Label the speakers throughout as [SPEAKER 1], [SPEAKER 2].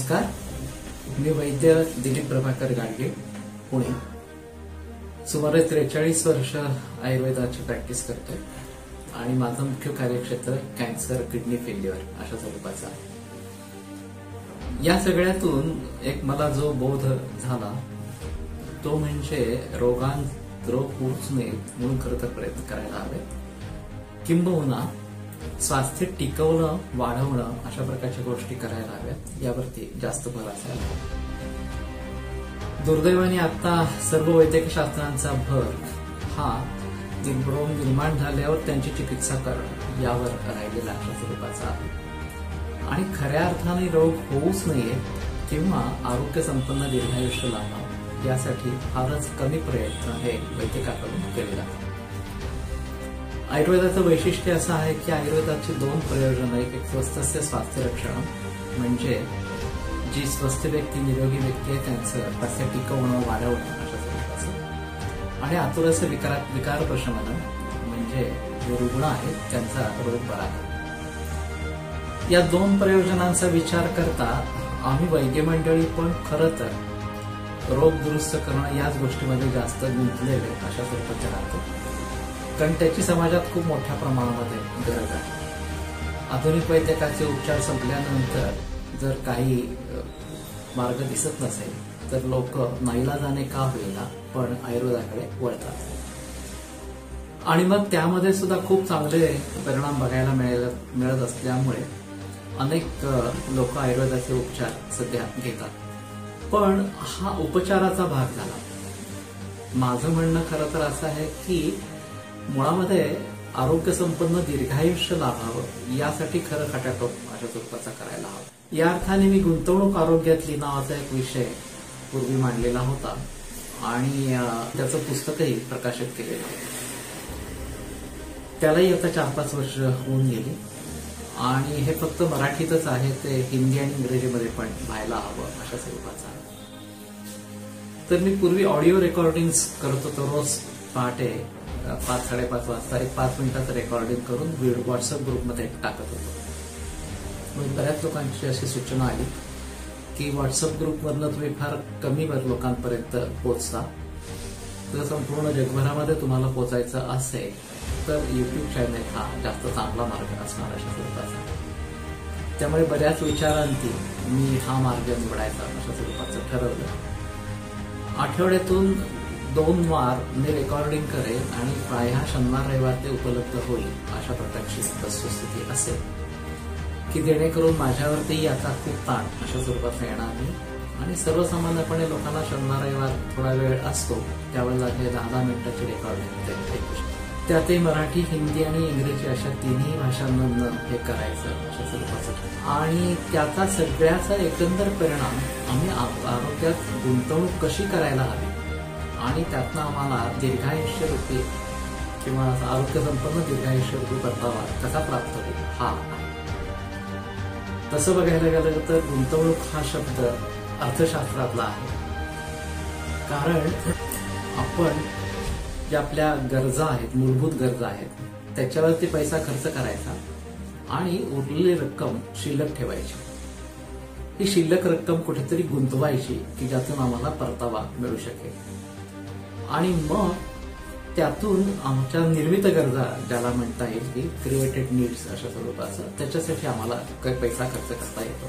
[SPEAKER 1] नमस्कार, मी वैद्य दिलीप प्रभाकर गाडगे, पुणे. सुमारे 43 वर्ष आयुर्वेदाची प्रॅक्टिस करतोय आणि माझं मुख्य कार्यक्षेत्र कॅन्सर, किडनी फेल्युअर अशा स्वरूपाचं आहे. या सगळ्यातून एक मला जो बोध झाला तो म्हणजे रोग होऊच नयेत म्हणून खरं तर प्रयत्न करायला हवे, किंबहुना स्वास्थ्य टिकवणं, वाढवणं अशा प्रकारच्या गोष्टी करायला हव्यात, यावरती जास्त भर असायला हवा. दुर्दैवाने आता सर्व वैद्यकीय शास्त्रांचा भर हा रोग निर्माण झाल्यावर त्यांची चिकित्सा करणं यावर राहिलेला अशा स्वरूपाचा आहे. आणि खऱ्या अर्थाने रोग होऊच नये किंवा आरोग्य संपन्न दीर्घायुष्य लाभावं यासाठी फारच कमी प्रयत्न हे वैद्यकाकडून केले जातात. आयुर्वेदाचं वैशिष्ट्य असं आहे की आयुर्वेदाची दोन प्रयोजन, एक स्वस्थस्य स्वास्थ्य रक्षण, म्हणजे जी स्वस्थ व्यक्ती, निरोगी व्यक्ती आहे त्यांचं स्वास्थ्य टिकवणं, वाढवणं अशा स्वरूपाचं, आणि आतुरस्य विकार प्रशमन, म्हणजे जे रुग्ण आहेत त्यांचा रोग बरा करणे. या दोन प्रयोजनांचा विचार करता आम्ही वैद्य मंडळी पण खरं तर रोग दुरुस्त करणं याच गोष्टीमध्ये जास्त गुंतलेले अशा स्वरूपाचे राहतो, कारण त्याची समाजात खूप मोठ्या प्रमाणामध्ये गरज आहे. आधुनिक वैद्यकाचे उपचार संपल्यानंतर जर काही मार्ग दिसत नसेल तर लोक नाईलाजाने का होईना पण आयुर्वेदाकडे वळतात, आणि मग त्यामध्ये सुद्धा खूप चांगले परिणाम बघायला मिळत असल्यामुळे अनेक लोक आयुर्वेदाचे उपचार सध्या घेतात. पण हा उपचाराचा भाग झाला. माझं म्हणणं खरं तर असं आहे की मुळामध्ये आरोग्य संपन्न दीर्घायुष्य लाभावं यासाठी खरं खटाटोप अशा स्वरूपाचा करायला हवा. या अर्थाने मी गुंतवणूक आरोग्यातली नावाचा एक विषय पूर्वी मांडलेला होता आणि त्याचं पुस्तकही प्रकाशित केलेलं आहे. त्यालाही आता 4-5 वर्ष होऊन गेली आणि हे फक्त मराठीतच आहे, ते हिंदी आणि इंग्रजीमध्ये पण व्हायला हवं अशा स्वरूपाचं आहे. तर मी पूर्वी ऑडिओ रेकॉर्डिंग करत होतो. रोज पहाटे 5-5:30 वाजता एक 5 मिनिटाचं रेकॉर्डिंग करून व्हॉट्सअप ग्रुपमध्ये टाकत होतो. मग बऱ्याच लोकांची अशी सूचना आली की व्हॉट्सअप ग्रुपमधनं तुम्ही फार कमी लोकांपर्यंत पोहोचता, जर संपूर्ण जगभरामध्ये तुम्हाला पोहोचायचं असेल तर युट्यूब चॅनल हा जास्त चांगला मार्ग असणार अशा स्वरूपाचा. त्यामुळे बऱ्याच विचारांती मी हा मार्ग निवडायचा अशा स्वरूपाचं ठरवलं. आठवड्यातून 2 वार मी रेकॉर्डिंग करेन आणि प्रायः शनिवार रविवार ते उपलब्ध होईल अशा प्रकारची वस्तुस्थिती असेल की जेणेकरून माझ्यावरती याचा खूप ताण अशा स्वरूपाचा येणार नाही. आणि सर्वसामान्यपणे लोकांना शनिवार रविवार थोडा वेळ असतो त्यावेळेला हे 10 मिनिटाची रेकॉर्डिंग ऐकू शकतो. त्यातही मराठी, हिंदी आणि इंग्रजी अशा तिन्ही भाषांमधनं हे करायचं अशा स्वरूपाचं. आणि त्याचा सगळ्याचा एकंदर परिणाम आम्ही आरोग्यात गुंतवणूक कशी करायला हवी आणि त्यातनं आम्हाला दीर्घायुष्य रूपी किंवा आरोग्य संपन्न दीर्घायुष्य रूपी परतावा कसा प्राप्त होईल हा. तसं बघायला गेलं तर गुंतवणूक हा शब्द अर्थशास्त्रातला आहे, कारण आपण ज्या आपल्या गरजा आहेत, मूलभूत गरजा आहेत, त्याच्यावरती पैसा खर्च करायचा आणि उरलेली रक्कम शिल्लक ठेवायची. ही शिल्लक रक्कम कुठेतरी गुंतवायची की ज्यातून आम्हाला परतावा मिळू शकेल, आणि मग त्यातून आमच्या निर्मित गरजा, ज्याला म्हणता येईल की क्रिएटेड नीड्स अशा स्वरूपाचं, त्याच्यासाठी आम्हाला पैसा खर्च करता येतो.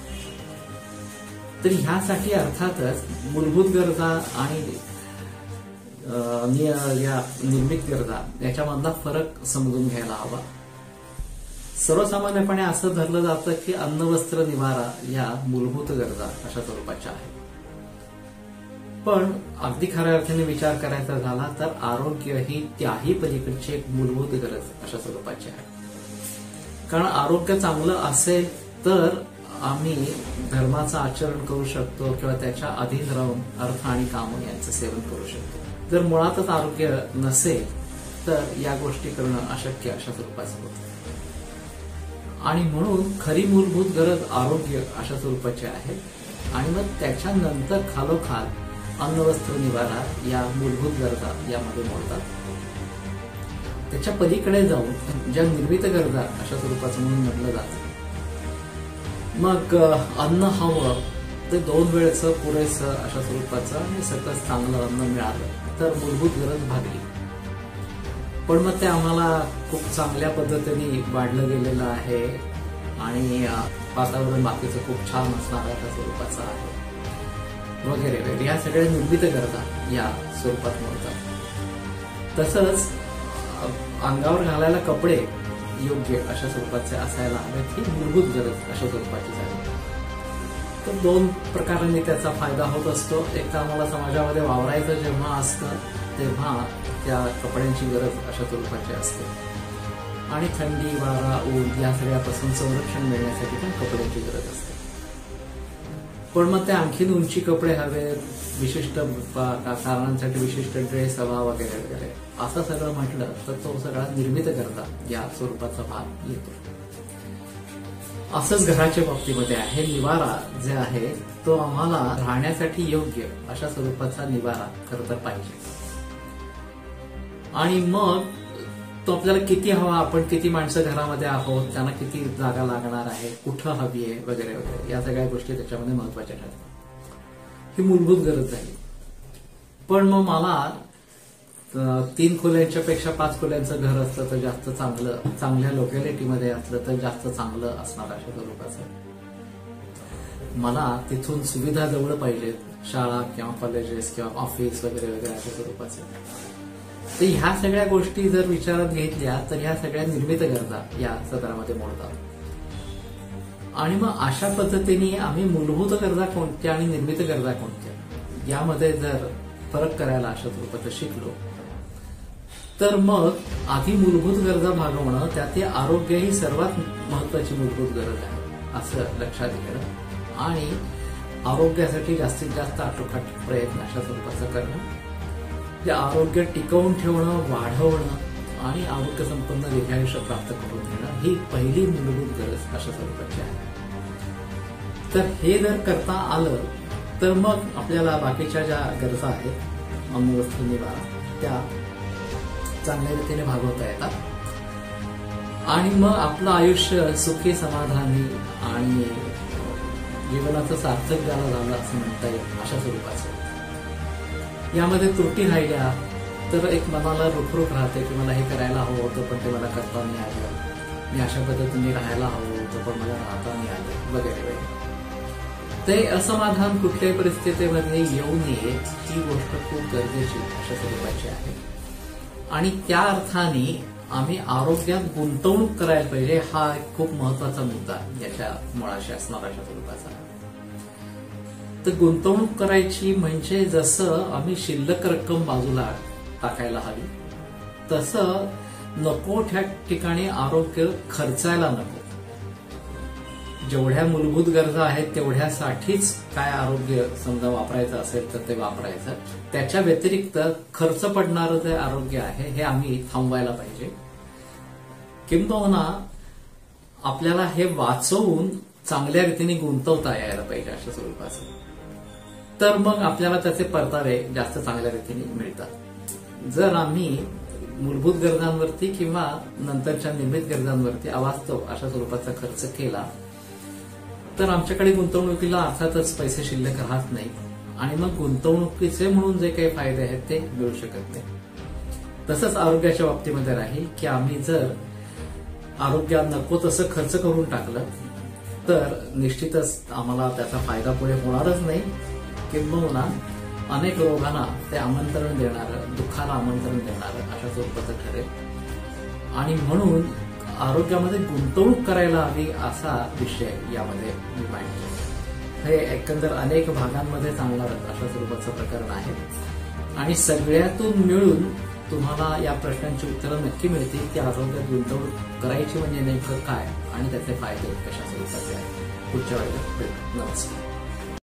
[SPEAKER 1] तर ह्यासाठी अर्थातच मूलभूत गरजा आणि या निर्मित गरजा याच्यामधला फरक समजून घ्यायला हवा. सर्वसामान्यपणे असं धरलं जातं की अन्न, वस्त्र, निवारा या मूलभूत गरजा अशा स्वरूपाच्या आहेत. पण अगदी खऱ्या अर्थाने विचार करायचा झाला तर आरोग्य ही त्याही पलीकडची एक मूलभूत गरज अशा स्वरूपाची आहे. कारण आरोग्य चांगलं असेल तर आम्ही धर्माचं आचरण करू शकतो किंवा त्याच्या अधीन राहून अर्थ आणि काम यांचं सेवन करू शकतो. जर मुळातच आरोग्य नसेल तर या गोष्टी करणं अशक्य अशा स्वरूपाचं होतं. आणि म्हणून खरी मूलभूत गरज आरोग्य अशा स्वरूपाची आहे, आणि मग त्याच्यानंतर खालोखाल अन्न, वस्त्र, निवारा या मूलभूत गरजा यामध्ये मोडतात. त्याच्या पलीकडे जाऊन ज्या निर्मित गरजा अशा स्वरूपाचं म्हणून म्हटलं जातं, मग अन्न हवं ते 2 वेळचं पुरेसं अशा स्वरूपाचं आणि सतत चांगलं अन्न मिळालं तर मूलभूत गरज भागली. पण मग ते आम्हाला खूप चांगल्या पद्धतीने वाढलं गेलेलं आहे आणि वातावरण बाकीचं खूप छान असणाऱ्या त्या स्वरूपाचं आहे वगैरे वगैरे. या सगळ्या निर्मित गरजा या स्वरूपात मिळतात. तसंच अंगावर घालायला कपडे योग्य अशा स्वरूपाचे असायला हवेत ही मूलभूत गरज अशा स्वरूपाची झाली. तर 2 प्रकारांनी त्याचा फायदा होत असतो. एक तर आम्हाला समाजामध्ये वावरायचं जेव्हा असतं तेव्हा त्या कपड्यांची गरज अशा स्वरूपाची असते आणि थंडी, वारा, ऊन या सगळ्यापासून संरक्षण मिळण्यासाठी पण कपड्यांची गरज असते. पण मग ते आणखीन उंची कपडे हवे, विशिष्ट कारणांसाठी विशिष्ट ड्रेस हवा वगैरे वगैरे असं सगळं म्हटलं तर तो सगळा निर्मित गरजा या स्वरूपाचा भाग येतो. असंच घराच्या बाबतीमध्ये आहे. निवारा जे आहे तो आम्हाला राहण्यासाठी योग्य अशा स्वरूपाचा निवारा खरं तर पाहिजे. आणि मग तो आपल्याला किती हवा, आपण किती माणसं घरामध्ये आहोत, त्यांना किती जागा लागणार आहे, कुठं हवी आहे वगैरे वगैरे या सगळ्या गोष्टी त्याच्यामध्ये महत्वाच्या ठरतात. ही मूलभूत गरज झाली. पण मग मला 3 खोल्यांच्या पेक्षा 5 खोल्यांचं घर असलं तर जास्त चांगलं, चांगल्या लोकॅलिटीमध्ये असलं तर जास्त चांगलं असणार अशा स्वरूपाचं. मला तिथून सुविधा जवळ पाहिजेत, शाळा किंवा कॉलेजेस किंवा ऑफिस वगैरे वगैरे अशा स्वरूपाचं. तर ह्या सगळ्या गोष्टी जर विचारात घेतल्या तर ह्या सगळ्या निर्मित गरजा या सदरामध्ये मोडतात. आणि मग अशा पद्धतीने आम्ही मूलभूत गरजा कोणत्या आणि निर्मित गरजा कोणत्या यामध्ये जर फरक करायला अशा स्वरूपाचं शिकलो तर मग आधी मूलभूत गरजा भागवणं, त्यात आरोग्य ही सर्वात महत्वाची मूलभूत गरज आहे असं लक्षात घेणं आणि आरोग्यासाठी जास्तीत जास्त आटोकाट प्रयत्न अशा स्वरूपाचं करणं, जे आरोग्य टिकवून ठेवणं, वाढवणं आणि आरोग्य संपन्न दीर्घायुष्य प्राप्त करून घेणं ही पहिली मूलभूत गरज अशा स्वरूपाची आहे. तर हे जर करता आलं तर मग आपल्याला बाकीच्या ज्या गरजा आहेत, अन्न, वस्त्र, निवारा, त्या चांगल्या रीतीने भागवता येतात आणि मग आपलं आयुष्य सुखी, समाधानी आणि जीवनाचं सार्थक झालं असं म्हणता येईल अशा स्वरूपाचं. यामध्ये त्रुटी राहिल्या तर एक मनाला रुखरुख राहते की मला हे करायला हवं होतं पण ते मला करता नाही आलं, मी अशा पद्धतीने राहायला हवं होतं पण मला राहता नाही आलं वगैरे वगैरे. ते असमाधान कुठल्याही परिस्थितीमध्ये येऊ नये ही गोष्ट खूप गरजेची अशा स्वरूपाची आहे. आणि त्या अर्थाने आम्ही आरोग्यात गुंतवणूक करायला पाहिजे हा एक खूप महत्वाचा मुद्दा याच्या मुळाशी असणार अशा स्वरूपाचा. तर गुंतवणूक करायची म्हणजे जसं आम्ही शिल्लक रक्कम बाजूला टाकायला हवी तसं नको त्या ठिकाणी आरोग्य खर्चायला नको. जेवढ्या मूलभूत गरजा आहेत तेवढ्यासाठीच काय आरोग्य समजा वापरायचं असेल तर ते वापरायचं. त्याच्या व्यतिरिक्त खर्च पडणारं जे आरोग्य आहे हे आम्ही थांबवायला पाहिजे. किंबहुना आपल्याला हे वाचवून चांगल्या रीतीने गुंतवता यायला पाहिजे अशा स्वरूपाचं. तर मग आपल्याला त्याचे परतावे जास्त चांगल्या रीतीने मिळतात. जर आम्ही मूलभूत गरजांवरती किंवा नंतरच्या निर्मित गरजांवरती अवास्तव अशा स्वरूपाचा खर्च केला तर आमच्याकडे गुंतवणुकीला अर्थातच पैसे शिल्लक राहत नाही आणि मग गुंतवणुकीचे म्हणून जे काही फायदे आहेत ते मिळू शकत नाही. तसंच आरोग्याच्या बाबतीमध्ये राहील की आम्ही जर आरोग्यात नको तसं खर्च करून टाकलं तर निश्चितच आम्हाला त्याचा फायदा पुढे होणारच नाही. किंबहुना अनेक रोगांना ते आमंत्रण देणारं, दुःखाला आमंत्रण देणारं अशा स्वरूपाचं ठरेल. आणि म्हणून आरोग्यामध्ये गुंतवणूक करायला हवी असा विषय यामध्ये मी मांडतो. हे एकंदर अनेक भागांमध्ये चांगलं अशा स्वरूपाचं प्रकरण आहे आणि सगळ्यातून मिळून तुम्हाला या प्रश्नांची उत्तरं नक्की मिळतील की आरोग्यात गुंतवणूक करायची म्हणजे नेमकं काय आणि त्याचे फायदे कशा स्वरूपाचे आहेत. पुढच्या वेळेला भेटू. नमस्कार.